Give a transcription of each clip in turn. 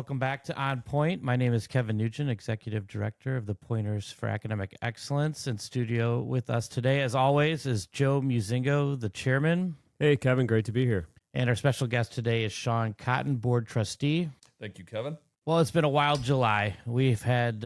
Welcome back to On Point. My name is Kevin Nugent, Executive Director of the Pointers for Academic Excellence. In studio with us today, as always, is Joe Muzingo, the Chairman. Hey, Kevin, great to be here. And our special guest today is Sean Cotton, Board Trustee. Thank you, Kevin. Well, it's been a wild July. We've had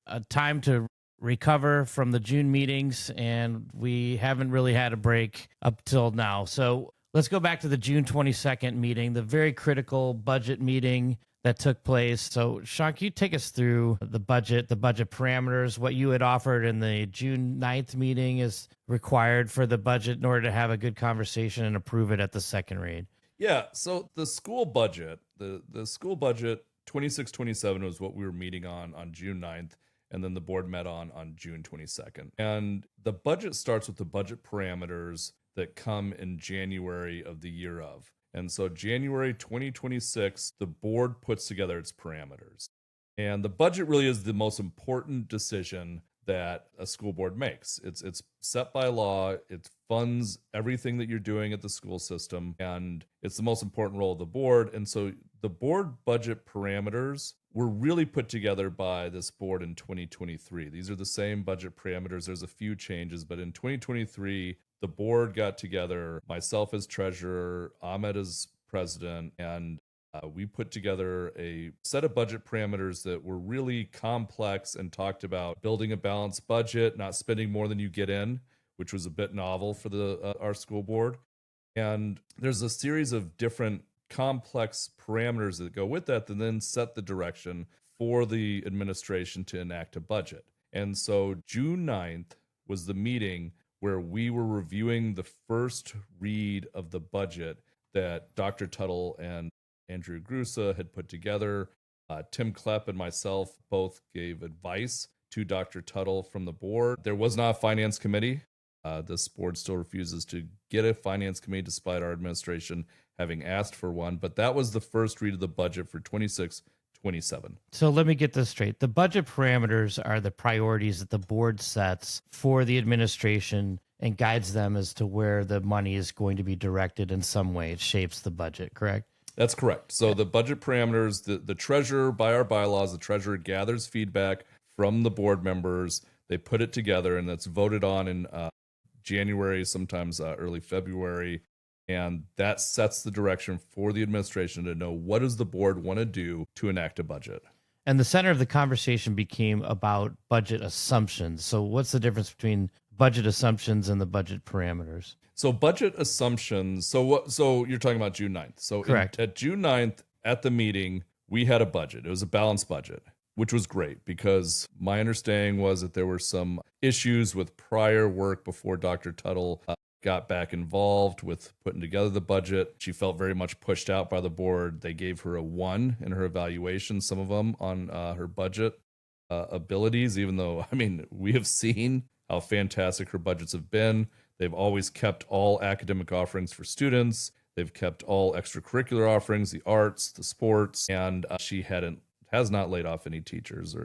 a time to recover from the June meetings, and we haven't really had a break up till now. So let's go back to the June 22nd meeting, the very critical budget meeting that took place. So, Sean, can you take us through the budget parameters, what you had offered in the June 9th meeting is required for the budget in order to have a good conversation and approve it at the second read? Yeah, so the school budget, the school budget 26-27 was what we were meeting on June 9th, and then the board met on June 22nd. And the budget starts with the budget parameters that come in January of the year of. And so January 2026, the board puts together its parameters. And the budget really is the most important decision that a school board makes. It's set by law. It funds everything that you're doing at the school system, and it's the most important role of the board. And so the board budget parameters were really put together by this board in 2023. These are the same budget parameters. There's a few changes, but in 2023, the board got together, myself as treasurer, Ahmed as president, and we put together a set of budget parameters that were really complex and talked about building a balanced budget, not spending more than you get in, which was a bit novel for our school board. And there's a series of different complex parameters that go with that then set the direction for the administration to enact a budget. And so June 9th was the meeting where we were reviewing the first read of the budget that Dr. Tuttle and Andrew Grusa had put together. Tim Klepp and myself both gave advice to Dr. Tuttle from the board. There was not a finance committee. This board still refuses to get a finance committee despite our administration having asked for one. But that was the first read of the budget for 26-27. So let me get this straight. The budget parameters are the priorities that the board sets for the administration and guides them as to where the money is going to be directed in some way. It shapes the budget, correct? That's correct. So the budget parameters, the treasurer, by our bylaws, the treasurer gathers feedback from the board members. They put it together, and that's voted on in January, sometimes early February. And that sets the direction for the administration to know what does the board want to do to enact a budget. And the center of the conversation became about budget assumptions. So what's the difference between budget assumptions and the budget parameters? So budget assumptions, so you're talking about June 9th. So correct. At June 9th, at the meeting, we had a budget. It was a balanced budget, which was great because my understanding was that there were some issues with prior work before Dr. Tuttle got back involved with putting together the budget. She felt very much pushed out by the board. They gave her a 1 in her evaluation, some of them on her budget abilities, even though, I mean, we have seen how fantastic her budgets have been. They've always kept all academic offerings for students. They've kept all extracurricular offerings, the arts, the sports, and she has not laid off any teachers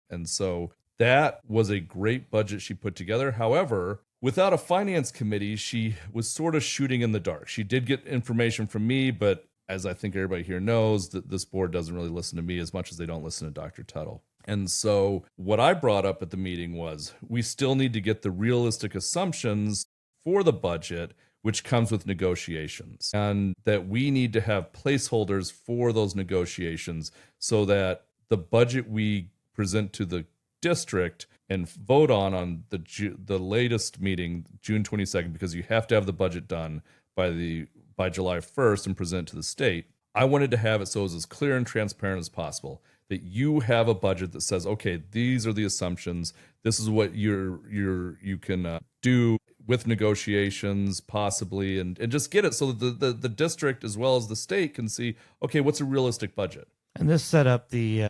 and so that was a great budget she put together. However, without a finance committee, she was sort of shooting in the dark. She did get information from me, but as I think everybody here knows, that this board doesn't really listen to me as much as they don't listen to Dr. Tuttle. And so what I brought up at the meeting was we still need to get the realistic assumptions for the budget, which comes with negotiations, and that we need to have placeholders for those negotiations so that the budget we present to the district and vote on the latest meeting, June 22nd, because you have to have the budget done by July 1st and present it to the state. I wanted to have it so it was as clear and transparent as possible, that you have a budget that says, okay, these are the assumptions. This is what you can do with negotiations possibly, and just get it so that the district as well as the state can see, okay, what's a realistic budget? And this set up the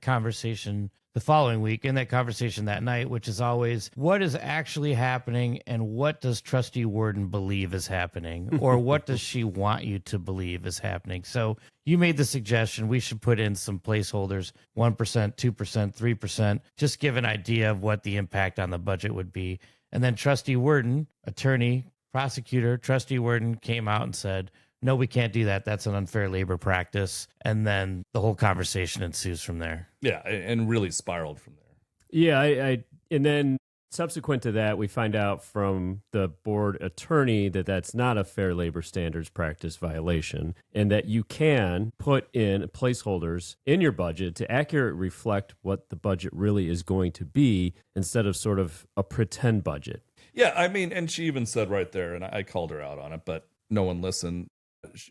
conversation the following week, and that conversation that night, which is always what is actually happening and what does Trustee Worden believe is happening, or what does she want you to believe is happening? So you made the suggestion we should put in some placeholders, 1%, 2%, 3%, just give an idea of what the impact on the budget would be. And then Trustee Worden, attorney, prosecutor, Trustee Worden came out and said, no, we can't do that. That's an unfair labor practice. And then the whole conversation ensues from there. Yeah, and really spiraled from there. Yeah, and then subsequent to that, we find out from the board attorney that that's not a fair labor standards practice violation, and that you can put in placeholders in your budget to accurately reflect what the budget really is going to be instead of sort of a pretend budget. Yeah, I mean, and she even said right there, and I called her out on it, but no one listened.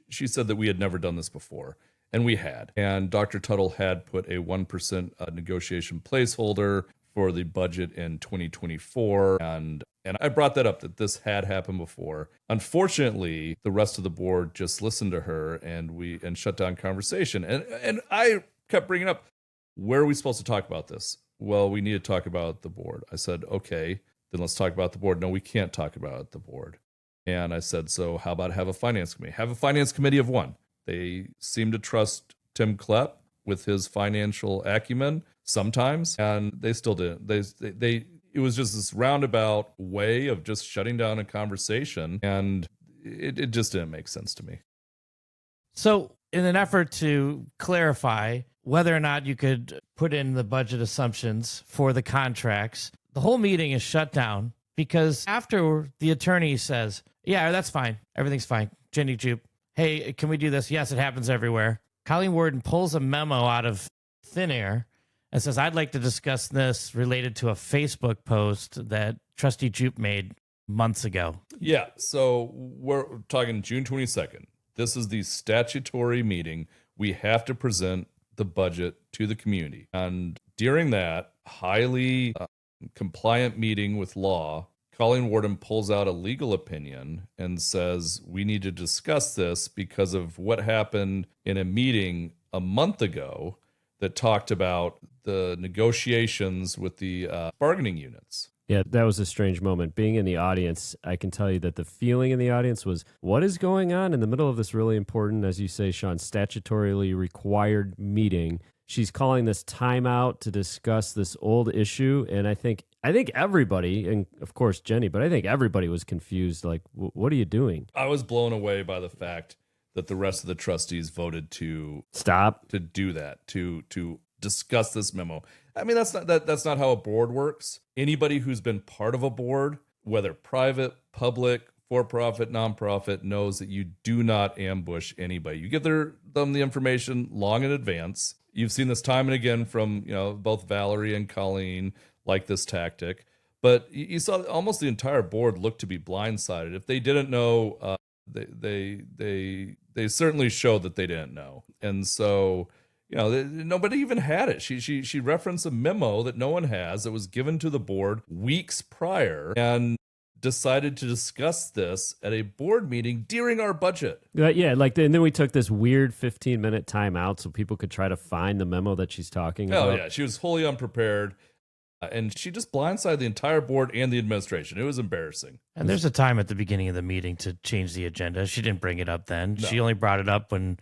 She said that we had never done this before, and we had. And Dr. Tuttle had put a 1% negotiation placeholder for the budget in 2024. And I brought that up, that this had happened before. Unfortunately, the rest of the board just listened to her and shut down conversation. And I kept bringing up, where are we supposed to talk about this? Well, we need to talk about the board. I said, okay, then let's talk about the board. No, we can't talk about the board. And I said, so how about have a finance committee? Have a finance committee of one. They seem to trust Tim Klepp with his financial acumen sometimes, and they still didn't. It was just this roundabout way of just shutting down a conversation, and it just didn't make sense to me. So in an effort to clarify whether or not you could put in the budget assumptions for the contracts, the whole meeting is shut down because after the attorney says, yeah, that's fine. Everything's fine. Jenny Jupe, hey, can we do this? Yes, it happens everywhere. Colleen Worden pulls a memo out of thin air and says, I'd like to discuss this related to a Facebook post that Trustee Jupe made months ago. Yeah, so we're talking June 22nd. This is the statutory meeting. We have to present the budget to the community. And during that highly compliant meeting with law, Colleen Worden pulls out a legal opinion and says, we need to discuss this because of what happened in a meeting a month ago that talked about the negotiations with the bargaining units. Yeah, that was a strange moment. Being in the audience, I can tell you that the feeling in the audience was, what is going on in the middle of this really important, as you say, Sean, statutorily required meeting? She's calling this timeout to discuss this old issue. And I think everybody, and of course Jenny, but I think everybody was confused. Like, what are you doing? I was blown away by the fact that the rest of the trustees voted to stop, to do that, to discuss this memo. I mean, that's not how a board works. Anybody who's been part of a board, whether private, public, for-profit, nonprofit, knows that you do not ambush anybody. You give them the information long in advance. You've seen this time and again from both Valerie and Colleen, like this tactic. But you saw almost the entire board look to be blindsided. If they didn't know, they certainly showed that they didn't know. And so, nobody even had it. She referenced a memo that no one has that was given to the board weeks prior and decided to discuss this at a board meeting during our budget. Yeah, and then we took this weird 15-minute timeout so people could try to find the memo that she's talking about. Oh, yeah. She was wholly unprepared. And she just blindsided the entire board and the administration. It was embarrassing. And there's a time at the beginning of the meeting to change the agenda. She didn't bring it up then. No. She only brought it up when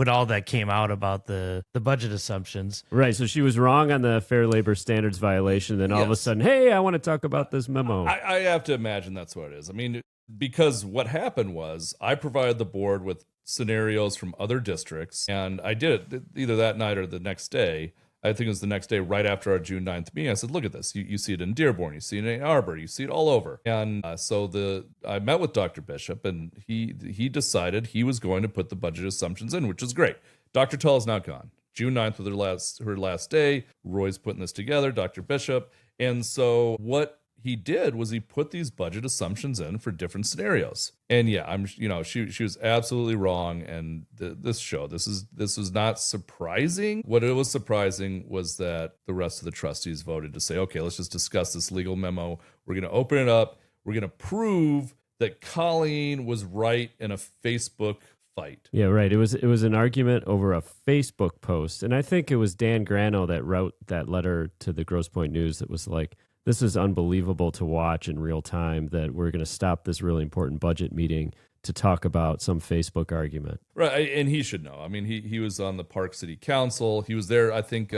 all that came out about the budget assumptions. Right. So she was wrong on the Fair Labor Standards violation. Then all of a sudden, hey, I want to talk about this memo. I have to imagine that's what it is. I mean, because what happened was I provided the board with scenarios from other districts, and I did it either that night or the next day. I think it was the next day, right after our June 9th meeting. I said, look at this. You see it in Dearborn. You see it in Ann Arbor. You see it all over. And so I met with Dr. Bishop, and he decided he was going to put the budget assumptions in, which is great. Dr. Tull is now gone. June 9th was her last day. Roy's putting this together, Dr. Bishop. And so what he did was he put these budget assumptions in for different scenarios. And yeah, she was absolutely wrong. And this was not surprising. What it was surprising was that the rest of the trustees voted to say, okay, let's just discuss this legal memo. We're going to open it up. We're going to prove that Colleen was right in a Facebook fight. Yeah, right. It was an argument over a Facebook post. And I think it was Dan Grano that wrote that letter to the Grosse Pointe News that was like, this is unbelievable to watch in real time, that we're going to stop this really important budget meeting to talk about some Facebook argument. Right, and he should know. I mean, he was on the Park City Council. He was there. I think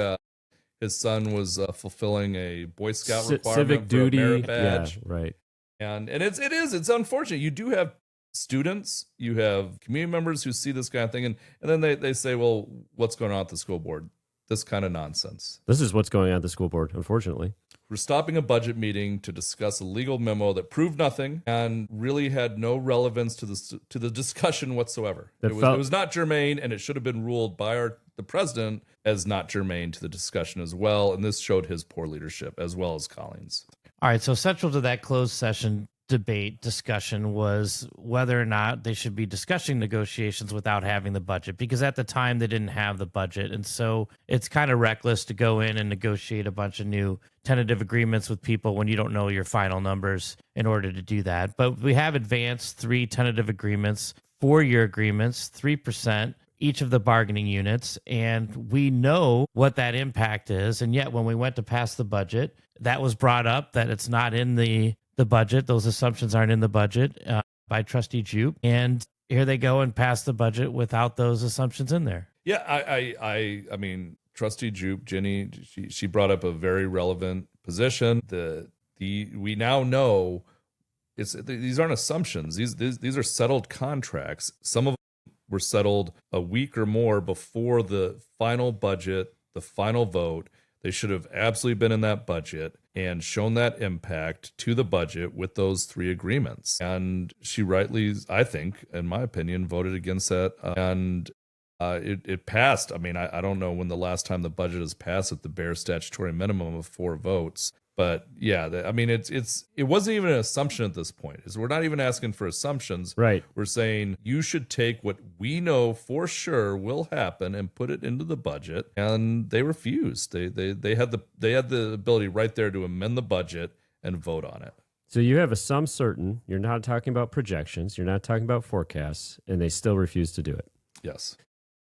his son was fulfilling a Boy Scout requirement civic for duty a merit badge. Yeah, right. And it's unfortunate. You do have students, you have community members who see this kind of thing, and then they say, well, what's going on at the school board? This kind of nonsense. This is what's going on at the school board, unfortunately. We're stopping a budget meeting to discuss a legal memo that proved nothing and really had no relevance to the discussion whatsoever. It was not germane, and it should have been ruled by the president as not germane to the discussion as well. And this showed his poor leadership as well as Colleen's. All right, so central to that closed session debate discussion was whether or not they should be discussing negotiations without having the budget, because at the time they didn't have the budget. And so it's kind of reckless to go in and negotiate a bunch of new tentative agreements with people when you don't know your final numbers in order to do that. But we have advanced 3 tentative agreements, 4-year agreements, 3%. Each of the bargaining units, and we know what that impact is. And yet when we went to pass the budget, that was brought up that it's not in the budget. Those assumptions aren't in the budget by Trustee Jupe. And here they go and pass the budget without those assumptions in there. Yeah, I mean, Trustee Jupe, Jenny, she brought up a very relevant position. We now know these aren't assumptions. These are settled contracts. Some of were settled a week or more before the final budget, the final vote. They should have absolutely been in that budget and shown that impact to the budget with those 3 agreements. And she rightly, I think, in my opinion, voted against that. And it passed. I mean, I don't know when the last time the budget has passed at the bare statutory minimum of 4 votes. But yeah, I mean, it wasn't even an assumption at this point. We're not even asking for assumptions. Right. We're saying you should take what we know for sure will happen and put it into the budget. And they refused. They had the ability right there to amend the budget and vote on it. So you have a sum certain. You're not talking about projections. You're not talking about forecasts, and they still refuse to do it. Yes.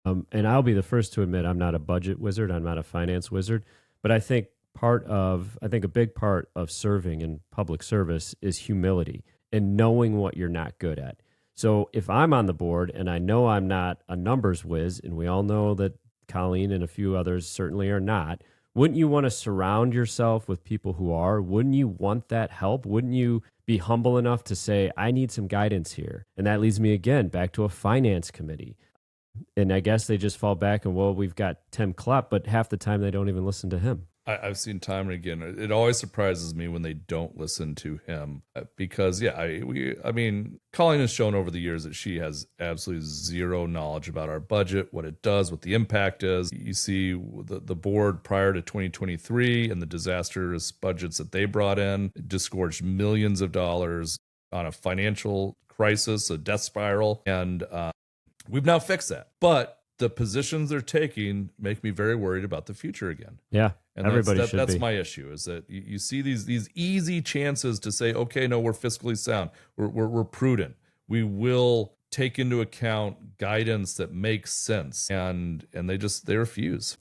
And I'll be the first to admit I'm not a budget wizard. I'm not a finance wizard. But I think a big part of serving in public service is humility and knowing what you're not good at. So if I'm on the board and I know I'm not a numbers whiz, and we all know that Colleen and a few others certainly are not, wouldn't you want to surround yourself with people who are? Wouldn't you want that help? Wouldn't you be humble enough to say, I need some guidance here? And that leads me again back to a finance committee. And I guess they just fall back and, well, we've got Tim Klepp, but half the time they don't even listen to him. I've seen time and again. It always surprises me when they don't listen to him because, yeah, I mean, Colleen has shown over the years that she has absolutely zero knowledge about our budget, what it does, what the impact is. You see the board prior to 2023 and the disastrous budgets that they brought in disgorged millions of dollars on a financial crisis, a death spiral, and we've now fixed that. But the positions they're taking make me very worried about the future again. Yeah, and everybody should be. That's my issue, is that you see these easy chances to say, okay, no, we're fiscally sound. We're prudent. We will take into account guidance that makes sense. And they refuse.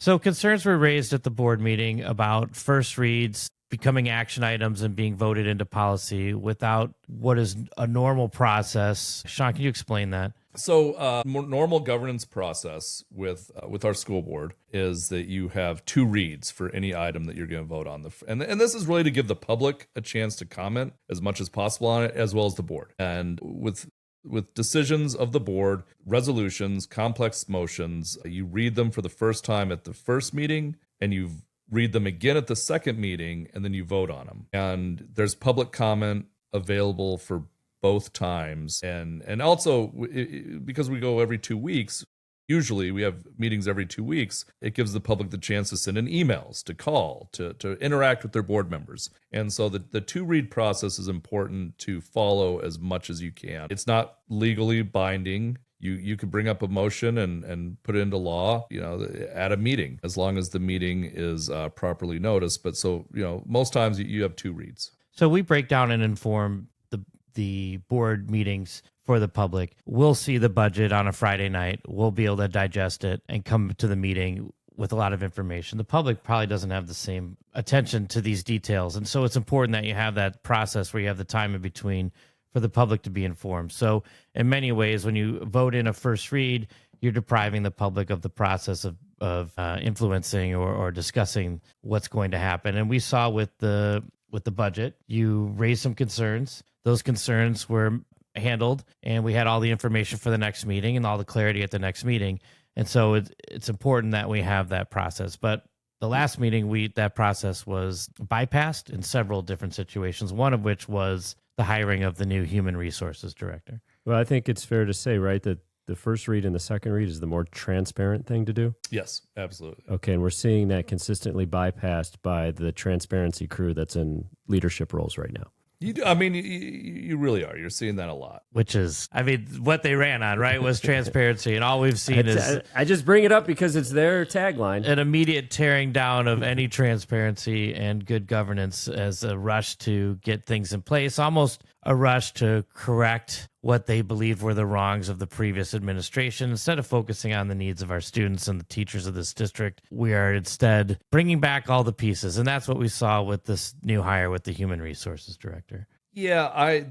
So concerns were raised at the board meeting about first reads becoming action items and being voted into policy without what is a normal process. Sean, can you explain that? So normal governance process with our school board is that you have 2 reads for any item that you're going to vote on. And this is really to give the public a chance to comment as much as possible on it, as well as the board. And with decisions of the board, resolutions, complex motions, you read them for the first time at the first meeting, and you read them again at the second meeting, and then you vote on them. And there's public comment available for both times. And also, because we go every 2 weeks, usually we have meetings every 2 weeks, it gives the public the chance to send in emails, to call, to interact with their board members. And so the 2-read process is important to follow as much as you can. It's not legally binding. You could bring up a motion and put it into law, at a meeting, as long as the meeting is properly noticed. But so, most times you have 2 reads. So we break down and inform the board meetings for the public. We'll see the budget on a Friday night. We'll be able to digest it and come to the meeting with a lot of information. The public probably doesn't have the same attention to these details. And so it's important that you have that process where you have the time in between for the public to be informed. So in many ways, when you vote in a first read, you're depriving the public of the process of influencing or discussing what's going to happen. And we saw with the budget, you raised some concerns. those concerns were handled, and we had all the information for the next meeting and all the clarity at the next meeting. And so it's important that we have that process. But the last meeting, that process was bypassed in several different situations, one of which was the hiring of the new human resources director. Well, I think it's fair to say, right, that the first read and the second read is the more transparent thing to do? Yes, absolutely. Okay, and we're seeing that consistently bypassed by the transparency crew that's in leadership roles right now. You do. I mean, you really are. You're seeing that a lot. Which is, I mean, what they ran on, right, was transparency. And all we've seen is... I just bring it up because it's their tagline. An immediate tearing down of any transparency and good governance as a rush to get things in place, almost a rush to correct what they believed were the wrongs of the previous administration. Instead of focusing on the needs of our students and the teachers of this district, we are instead bringing back all the pieces. And that's what we saw with this new hire with the human resources director. Yeah,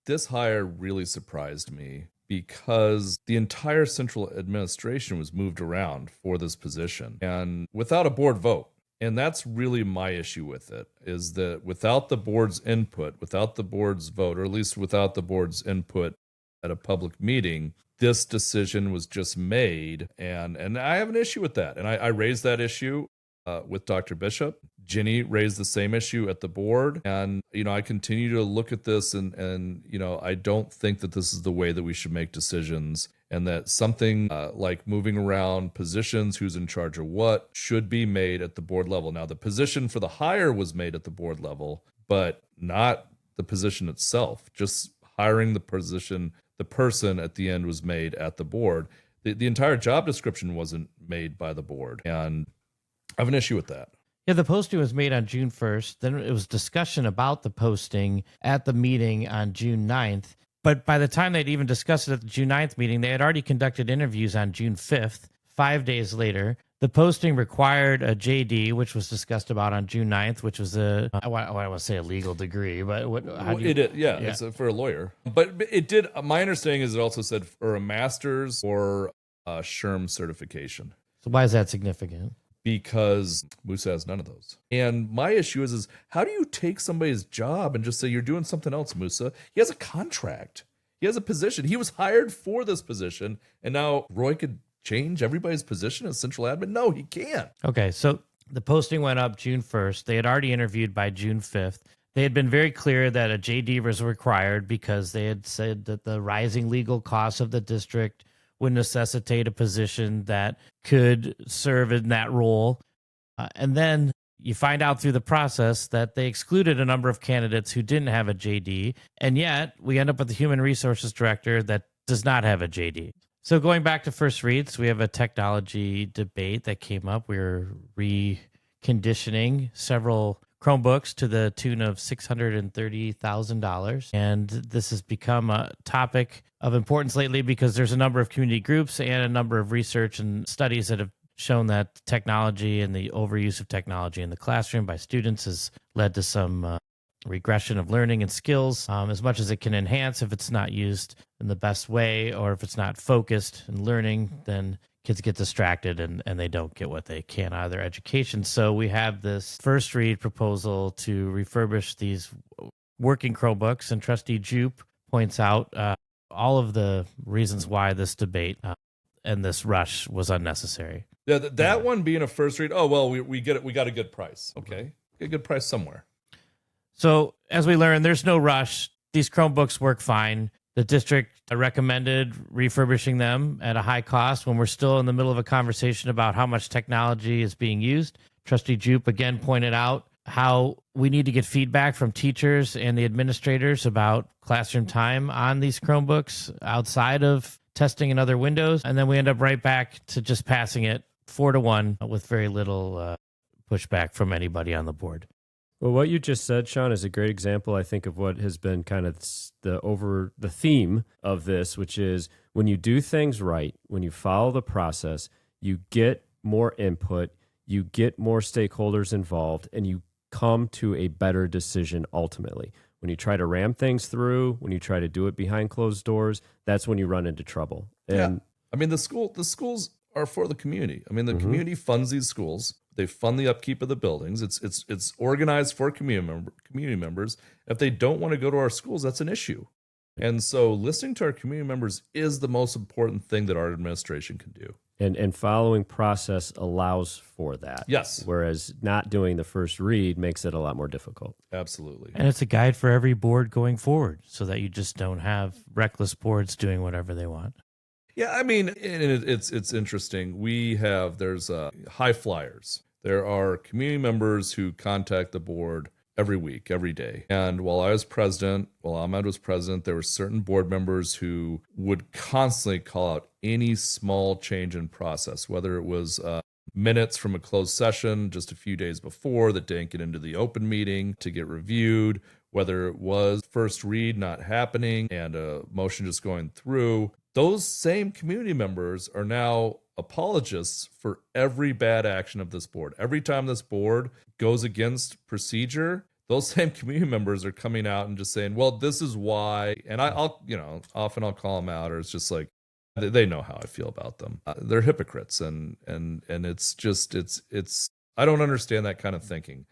this hire really surprised me because the entire central administration was moved around for this position and without a board vote. And that's really my issue with it, is that without the board's input, without the board's vote, or at least without the board's input at a public meeting, this decision was just made. And I have an issue with that. And I raised that issue with Dr. Bishop. Ginny raised the same issue at the board. And, I continue to look at this and I don't think that this is the way that we should make decisions, and that something like moving around positions, who's in charge of what, should be made at the board level. Now, the position for the hire was made at the board level, but not the position itself. Just hiring the person at the end was made at the board. The entire job description wasn't made by the board. And I have an issue with that. Yeah, the posting was made on June 1st. Then it was discussion about the posting at the meeting on June 9th. But by the time they'd even discussed it at the June 9th meeting, they had already conducted interviews on June 5th, 5 days later. The posting required a JD, which was discussed about on June 9th, which was I want to say a legal degree, but it's for a lawyer. But it did, my understanding is it also said for a master's or a SHRM certification. So why is that significant? Because Musa has none of those. And my issue is how do you take somebody's job and just say you're doing something else, Musa? He has a contract. He has a position. He was hired for this position, and now Roy could change everybody's position as central admin? No, he can't. Okay, so the posting went up June 1st. They had already interviewed by June 5th. They had been very clear that a JD was required because they had said that the rising legal costs of the district would necessitate a position that could serve in that role. And then you find out through the process that they excluded a number of candidates who didn't have a JD, and yet we end up with the human resources director that does not have a JD. So going back to first reads, we have a technology debate that came up. We were reconditioning several Chromebooks to the tune of $630,000. And this has become a topic of importance lately because there's a number of community groups and a number of research and studies that have shown that technology and the overuse of technology in the classroom by students has led to some regression of learning and skills. As much as it can enhance, if it's not used in the best way or if it's not focused in learning, then kids get distracted and they don't get what they can out of their education. So we have this first read proposal to refurbish these working Chromebooks, and Trustee Jupe points out all of the reasons why this debate and this rush was unnecessary. Yeah, that one being a first read. Oh, well, we get it. We got a good price. Okay, get a good price somewhere. So as we learned, there's no rush. These Chromebooks work fine. The district recommended refurbishing them at a high cost when we're still in the middle of a conversation about how much technology is being used. Trustee Jupe again pointed out how we need to get feedback from teachers and the administrators about classroom time on these Chromebooks outside of testing in other windows. And then we end up right back to just passing it 4-1 with very little pushback from anybody on the board. Well, what you just said, Sean, is a great example, I think, of what has been kind of the theme of this, which is when you do things right, when you follow the process, you get more input, you get more stakeholders involved, and you come to a better decision ultimately. When you try to ram things through, when you try to do it behind closed doors, that's when you run into trouble. And I mean, the schools are for the community. I mean, the community funds these schools. They fund the upkeep of the buildings. It's organized for community members. If they don't want to go to our schools, that's an issue. And so listening to our community members is the most important thing that our administration can do. And following process allows for that. Yes. Whereas not doing the first read makes it a lot more difficult. Absolutely. And it's a guide for every board going forward so that you just don't have reckless boards doing whatever they want. Yeah, I mean, it's interesting. There's high flyers. There are community members who contact the board every week, every day. And while Ahmed was president, there were certain board members who would constantly call out any small change in process, whether it was minutes from a closed session just a few days before that didn't get into the open meeting to get reviewed, whether it was first read not happening and a motion just going through. Those same community members are now apologists for every bad action of this board. Every time this board goes against procedure, those same community members are coming out and just saying, well, this is why. And I'll often I'll call them out, or it's just like, they know how I feel about them. They're hypocrites. And it's just, I don't understand that kind of thinking.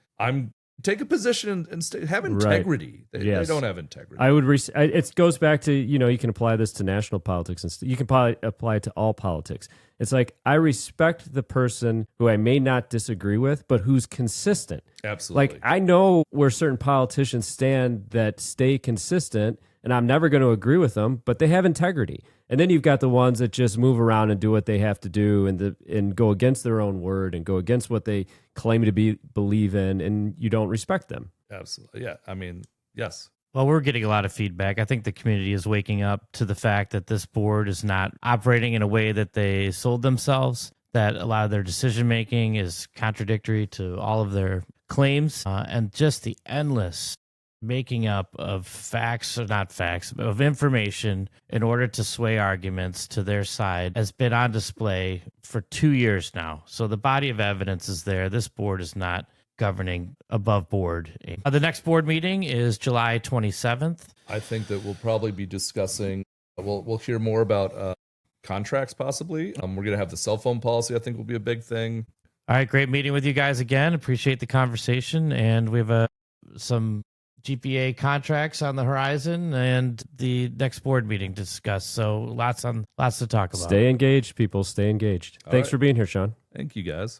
Take a position and have integrity. Right. They don't have integrity. I would. It goes back to, you can apply this to national politics and you can probably apply it to all politics. It's like, I respect the person who I may not disagree with, but who's consistent. Absolutely. Like, I know where certain politicians stand that stay consistent, and I'm never going to agree with them, but they have integrity. And then you've got the ones that just move around and do what they have to do and go against their own word and go against what they claim to believe in, and you don't respect them. Absolutely. Yeah. I mean, yes. Well, we're getting a lot of feedback. I think the community is waking up to the fact that this board is not operating in a way that they sold themselves, that a lot of their decision-making is contradictory to all of their claims, and just the endless making up of of information in order to sway arguments to their side has been on display for 2 years now. So the body of evidence is there. This board is not governing above board. The next board meeting is July 27th. I think that we'll probably be discussing, we'll hear more about contracts possibly. We're going to have the cell phone policy, I think, will be a big thing. All right, great meeting with you guys again. Appreciate the conversation. And we have some GPA contracts on the horizon and the next board meeting to discuss. So lots to talk about. Stay engaged, people. Stay engaged. Thanks for being here, Sean. Thank you, guys.